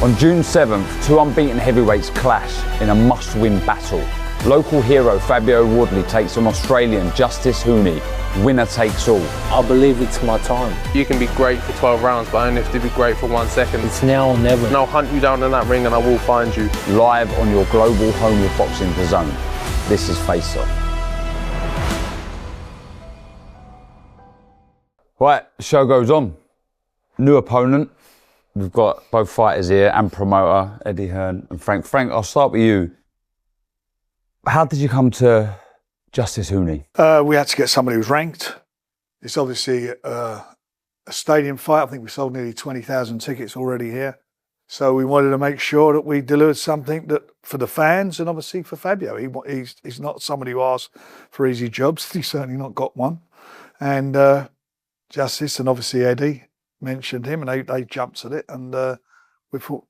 On June 7th, two unbeaten heavyweights clash in a must-win battle. Local hero Fabio Wardley takes on Australian Justis Huni. Winner takes all. I believe it's my time. You can be great for 12 rounds, but only have to be great for 1 second. It's now or never. And I'll hunt you down in that ring and I will find you. Live on your global home of boxing, The Zone. This is Face Off. Right, show goes on. New opponent. We've got both fighters here and promoter, Eddie Hearn and Frank. Frank, I'll start with you. How did you come to Justis Huni? We had to get somebody who's ranked. It's obviously a stadium fight. I think we sold nearly 20,000 tickets already here. So we wanted to make sure that we delivered something that for the fans and obviously for Fabio. He's not somebody who asks for easy jobs. He's certainly not got one. And Justis and obviously Eddie mentioned him and they jumped at it and we thought,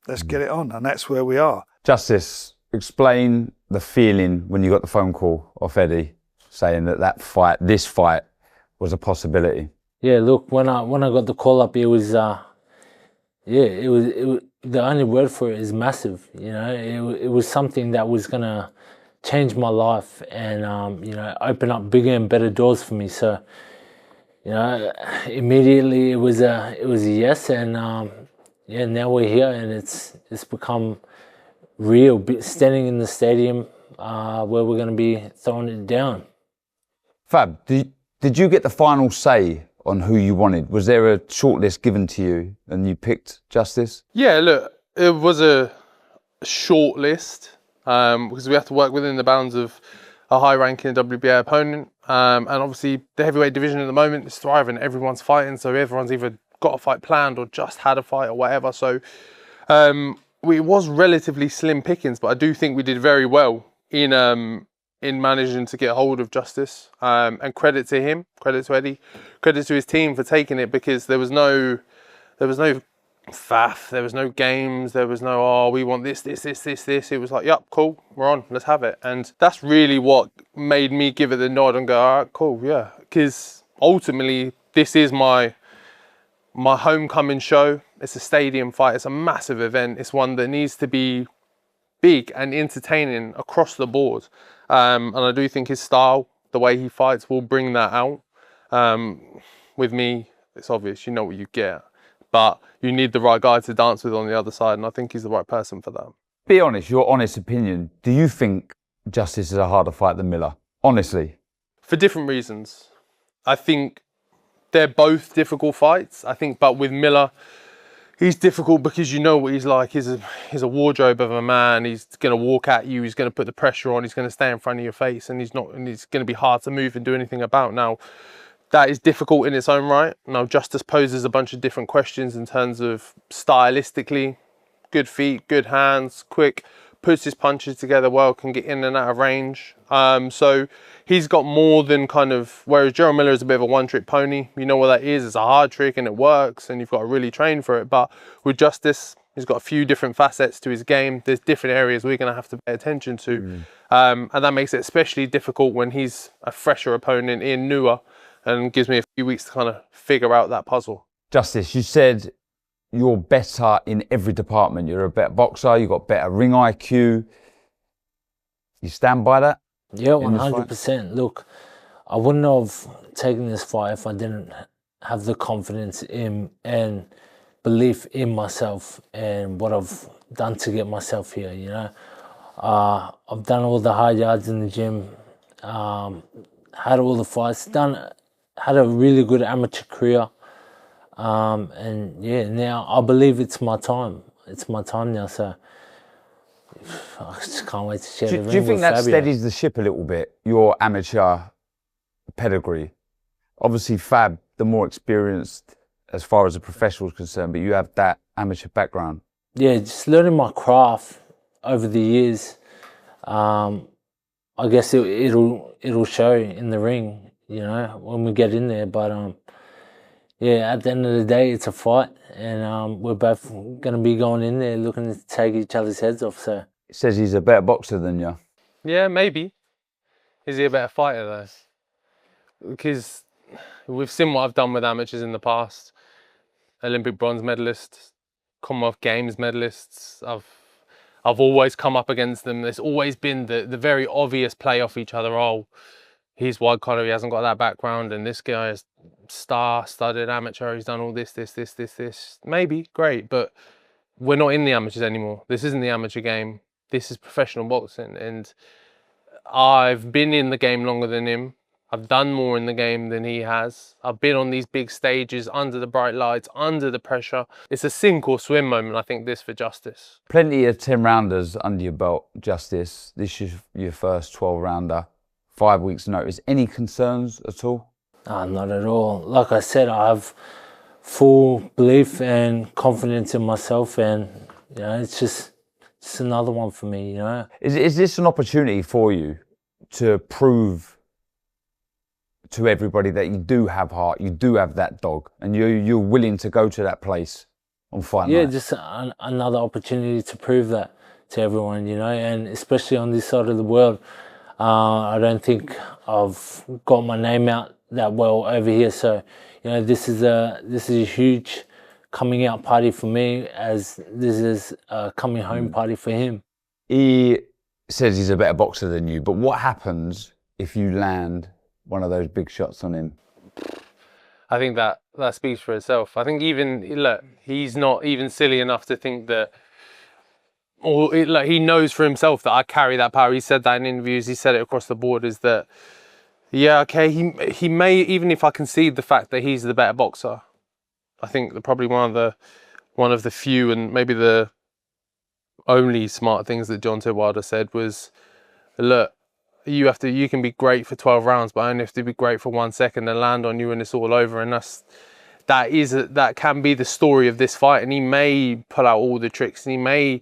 let's get it on. And that's where we are. Justis, explain the feeling when you got the phone call off Eddie saying that this fight was a possibility. Yeah, look, when I got the call up, it was the only word for it is massive. You know, it was something that was gonna change my life and you know, open up bigger and better doors for me. So, you know, immediately it was a yes, and yeah, now we're here and it's become real, standing in the stadium where we're going to be throwing it down. Fab, did you get the final say on who you wanted? Was there a shortlist given to you and you picked Justis? Yeah, look, it was a short list because we have to work within the bounds of a high-ranking WBA opponent. And obviously the heavyweight division at the moment is thriving. Everyone's fighting, so everyone's either got a fight planned or just had a fight or whatever. So it was relatively slim pickings, but I do think we did very well in managing to get hold of Justis. And credit to him, credit to Eddie, credit to his team for taking it, because there was no faff, there was no games, there was no, oh, we want this. It was like, yep, cool, we're on, let's have it. And that's really what made me give it the nod and go, all right, cool, yeah. Because ultimately, this is my homecoming show. It's a stadium fight, it's a massive event. It's one that needs to be big and entertaining across the board. And I do think his style, the way he fights, will bring that out. With me, it's obvious, you know what you get. But you need the right guy to dance with on the other side, and I think he's the right person for that. Be honest, your honest opinion. Do you think Justis is a harder fight than Miller? Honestly. For different reasons. I think they're both difficult fights. I think, but with Miller, he's difficult because you know what he's like. He's a wardrobe of a man. He's going to walk at you. He's going to put the pressure on. He's going to stay in front of your face, and he's going to be hard to move and do anything about. Now, that is difficult in its own right. Now, Justis poses a bunch of different questions in terms of stylistically, good feet, good hands, quick, puts his punches together well, can get in and out of range. So he's got more than kind of, whereas Gerald Miller is a bit of a one-trick pony. You know what that is. It's a hard trick and it works and you've got to really train for it. But with Justis, he's got a few different facets to his game. There's different areas we're going to have to pay attention to. And that makes it especially difficult when he's a fresher opponent, newer, and gives me a few weeks to kind of figure out that puzzle. Justis, you said you're better in every department. You're a better boxer, you've got better ring IQ. You stand by that? Yeah, 100%. Look, I wouldn't have taken this fight if I didn't have the confidence in and belief in myself and what I've done to get myself here, you know. I've done all the hard yards in the gym, had all the fights, had a really good amateur career. And yeah, now I believe it's my time. It's my time now, so I just can't wait to share the ring with Fabio. Do you think that steadies the ship a little bit, your amateur pedigree? Obviously, Fab, the more experienced as far as a professional is concerned, but you have that amateur background. Yeah, just learning my craft over the years. I guess it'll show in the ring, you know, when we get in there. But yeah, at the end of the day, it's a fight, and we're both going to be going in there looking to take each other's heads off. So it says he's a better boxer than you. Yeah, maybe. Is he a better fighter though? Because we've seen what I've done with amateurs in the past. Olympic bronze medalist, Commonwealth Games medalists. I've always come up against them. There's always been the very obvious play off each other. Oh, he's white collar, he hasn't got that background, and this guy is star-studded amateur, he's done all this. Maybe, great, but we're not in the amateurs anymore. This isn't the amateur game. This is professional boxing, and I've been in the game longer than him. I've done more in the game than he has. I've been on these big stages, under the bright lights, under the pressure. It's a sink or swim moment, I think, this for Justis. Plenty of 10-rounders under your belt, Justis. This is your first 12-rounder. 5 weeks' notice. Any concerns at all? Not at all. Like I said, I have full belief and confidence in myself, and it's just another one for me. Is this an opportunity for you to prove to everybody that you do have heart, you do have that dog, and you're willing to go to that place on fight night? Yeah, just another opportunity to prove that to everyone, and especially on this side of the world. I don't think I've got my name out that well over here, so this is a huge coming out party for me, as this is a coming home party for him. He says he's a better boxer than you, but what happens if you land one of those big shots on him? I think that speaks for itself. I think he's not even silly enough to think that, or he knows for himself that I carry that power. He said that in interviews. He said it across the board. Is that, yeah, okay. He may, even if I concede the fact that he's the better boxer, I think that probably one of the few and maybe the only smart things that John Wilder said was, look, you can be great for 12 rounds, but only have to be great for 1 second and land on you and it's all over. And that can be the story of this fight. And he may pull out all the tricks, and he may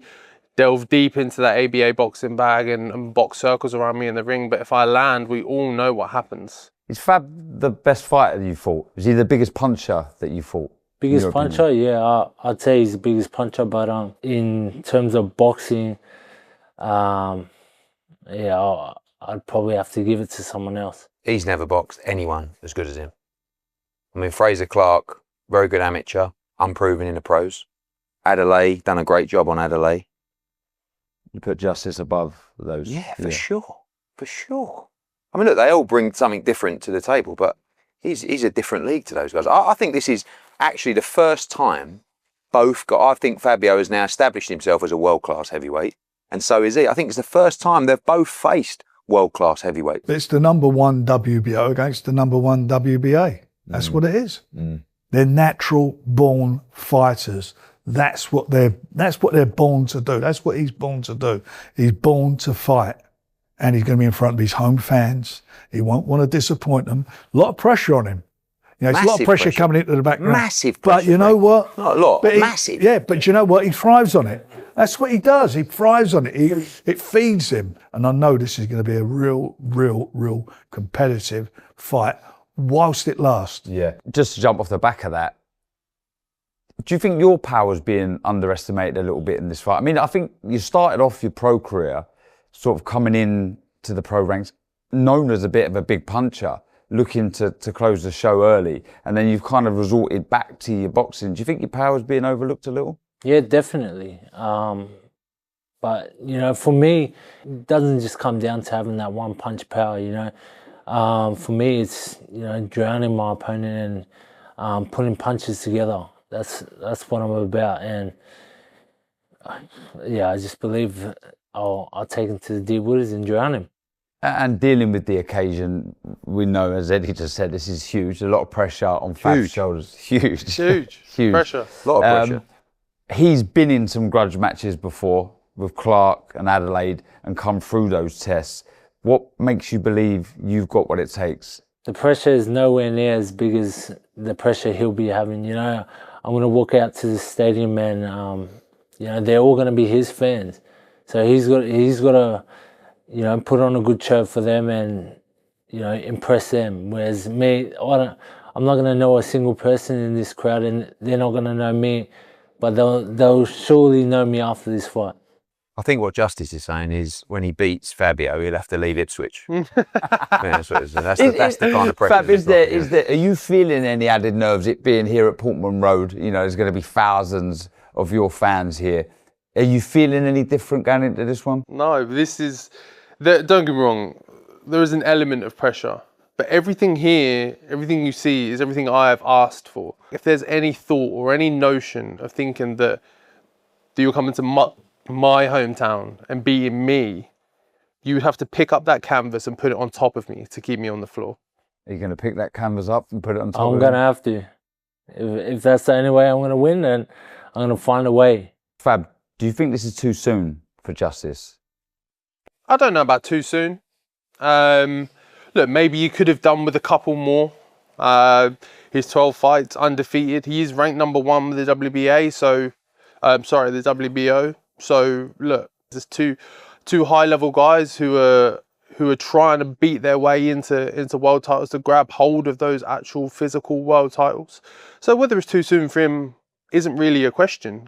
delve deep into that ABA boxing bag and box circles around me in the ring. But if I land, we all know what happens. Is Fab the best fighter you fought? Is he the biggest puncher that you fought? Biggest puncher? Yeah, I'd say he's the biggest puncher. But in terms of boxing, I'd probably have to give it to someone else. He's never boxed anyone as good as him. I mean, Fraser Clark, very good amateur, unproven in the pros. Adelaide, done a great job on Adelaide. You put Justis above those? Yeah, for sure. I mean, look, they all bring something different to the table, but he's a different league to those guys. I think this is actually the first time I think Fabio has now established himself as a world-class heavyweight, and so is he. I think it's the first time they've both faced world-class heavyweight. It's the number one WBO against the number one WBA. That's what it is. They're natural born fighters. That's what they're born to do. That's what he's born to do. He's born to fight. And he's going to be in front of his home fans. He won't want to disappoint them. A lot of pressure on him. It's a lot of pressure coming into the background. Massive pressure. But you know what? Not a lot, but massive. Yeah, but you know what? He thrives on it. That's what he does. He thrives on it. It feeds him. And I know this is going to be a real competitive fight whilst it lasts. Yeah. Just to jump off the back of that, do you think your power's being underestimated a little bit in this fight? I mean, I think you started off your pro career sort of coming in to the pro ranks, known as a bit of a big puncher, looking to close the show early, and then you've kind of resorted back to your boxing. Do you think your power's being overlooked a little? Yeah, definitely. But, for me, it doesn't just come down to having that one punch power, For me, it's, drowning my opponent and putting punches together. That's what I'm about. And, I just believe I'll take him to the deep waters and drown him. And dealing with the occasion, we know, as Eddie just said, this is huge. A lot of pressure on Fab's shoulders. Huge. Huge pressure. A lot of pressure. He's been in some grudge matches before with Clark and Adelaide and come through those tests. What makes you believe you've got what it takes? The pressure is nowhere near as big as the pressure he'll be having. I'm going to walk out to the stadium and, they're all going to be his fans. So he's got to, put on a good show for them and, impress them. Whereas me, I'm not going to know a single person in this crowd, and they're not going to know me, but they'll surely know me after this fight. I think what Justis is saying is when he beats Fabio, he'll have to leave Ipswich. That's the kind of pressure. Fab, are you feeling any added nerves, it being here at Portman Road? There's going to be thousands of your fans here. Are you feeling any different going into this one? No, don't get me wrong, there is an element of pressure. But everything here, everything you see is everything I have asked for. If there's any thought or any notion of thinking that you're coming to my hometown and beating me, you would have to pick up that canvas and put it on top of me to keep me on the floor. Are you going to pick that canvas up and put it on top of I'm it? going to have to. If that's the only way I'm going to win, then I'm going to find a way. Fab, do you think this is too soon for Justis? I don't know about too soon. Look, maybe you could have done with a couple more. His 12 fights, undefeated. He is ranked #1 with the WBA, so the WBO. So look, there's two high-level guys who are trying to beat their way into world titles, to grab hold of those actual physical world titles. So whether it's too soon for him isn't really a question,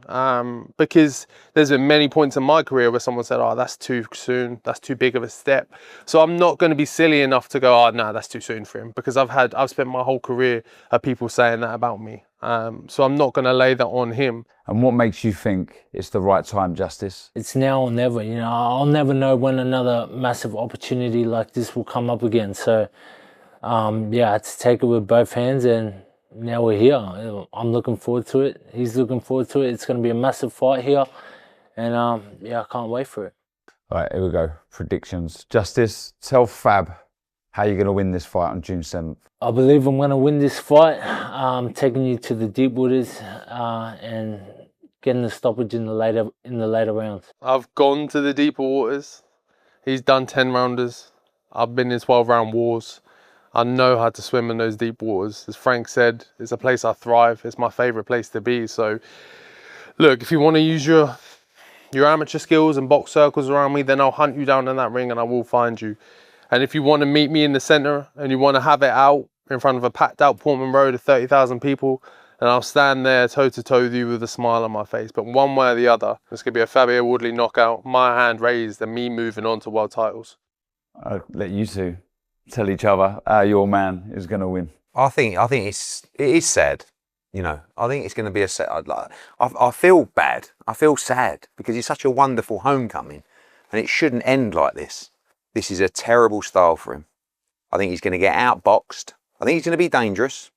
because there's been many points in my career where someone said, oh, that's too soon, that's too big of a step. So I'm not going to be silly enough to go, oh no, that's too soon for him, because I've spent my whole career of people saying that about me. So I'm not going to lay that on him. And what makes you think it's the right time, Justis? It's now or never. You know, I'll never know when another massive opportunity like this will come up again. So yeah, I had to take it with both hands, and now we're here. I'm looking forward to it. He's looking forward to it. It's going to be a massive fight here. And yeah, I can't wait for it. All right, here we go. Predictions. Justis, tell Fab how you're going to win this fight on June 7th. I believe I'm going to win this fight. Taking you to the deep waters and getting the stoppage in the later rounds. I've gone to the deeper waters. He's done 10 rounders. I've been in 12-round wars. I know how to swim in those deep waters. As Frank said, it's a place I thrive. It's my favourite place to be. So, look, if you want to use your amateur skills and box circles around me, then I'll hunt you down in that ring and I will find you. And if you want to meet me in the centre and you want to have it out in front of a packed out Portman Road of 30,000 people, and I'll stand there toe-to-toe with you with a smile on my face. But one way or the other, it's going to be a Fabio Wardley knockout, my hand raised, and me moving on to world titles. I'll let you two tell each other how your man is going to win. I think it is sad. You know, I think it's going to be a sad. I feel bad. I feel sad because it's such a wonderful homecoming, and it shouldn't end like this. This is a terrible style for him. I think he's going to get outboxed. I think he's going to be dangerous,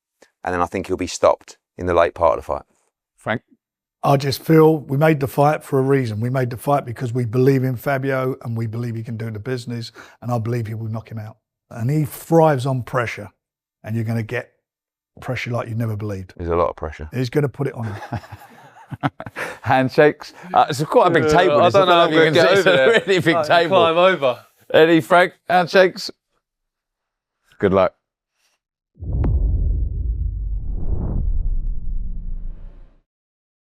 and then I think he'll be stopped in the late part of the fight. Frank? I just feel we made the fight for a reason. We made the fight because we believe in Fabio and we believe he can do the business, and I believe he will knock him out. And he thrives on pressure, and you're going to get pressure like you never believed. There's a lot of pressure. He's going to put it on him. Handshakes. It's quite a big table. I don't know how I'm going to get over there. It's a really big table. Climb over. Eddie, Frank, handshakes. Good luck.